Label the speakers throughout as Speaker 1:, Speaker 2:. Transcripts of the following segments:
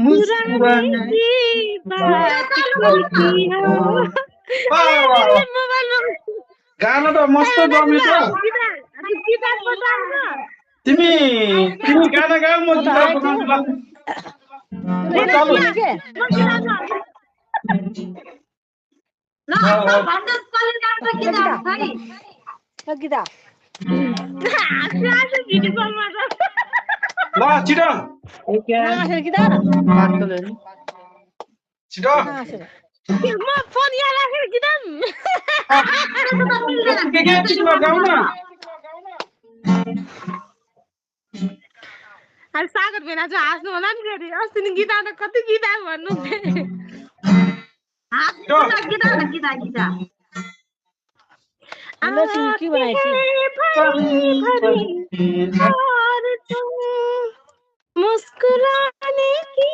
Speaker 1: मुस्कुराने की बात करती हो तिमीले मोबाइलमा
Speaker 2: गाना त मस्त जम्यो त
Speaker 1: गिटार बजाउनु
Speaker 2: तिमी तिमी गाना गाऊ म गिटार बजाउँछु ल चालु
Speaker 3: गीता
Speaker 2: ल छिटो
Speaker 3: गीता
Speaker 2: छिटो
Speaker 1: म फोन यहाँ राखेर गिटार
Speaker 2: के छिटो गाउ न
Speaker 1: अरे सागर भेना चाहिँ हाँस्नु होला नि फेरि अस्ति नि गीता त कति गीता भन्नु
Speaker 3: की बनाई थी
Speaker 1: मुस्कुराने की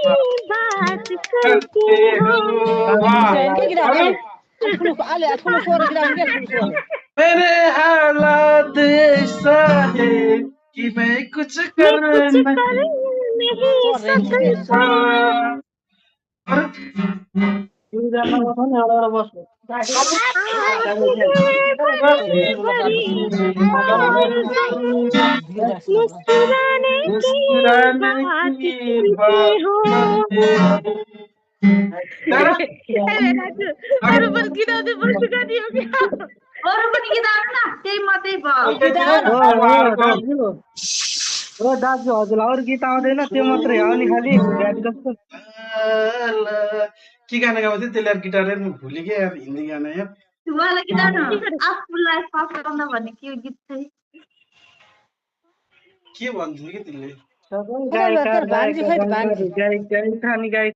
Speaker 1: बात करते हो
Speaker 2: मेरे हालात ऐसा है कि मैं कुछ कर
Speaker 1: नहीं सकता मुस्कुराने की बात हो अरू पनि गीत आउँदै बस्नु जाने हो क्या
Speaker 4: अरू पनि गीत आउनु न त्यही मात्रै भयो
Speaker 5: दाजु हजुरलाई अरू गीत आउँदैन त्यो मात्रै हो नि खालि
Speaker 2: के गाना गाउँथ्यो त्यसले गिटार भुलिगे यार हिन्दी गाना यार
Speaker 4: वाला गीत आउनु आफूलाई फकाउन भन्ने के गीत चाहिँ
Speaker 2: के भन्थ्यो कि त्यसले
Speaker 5: गायक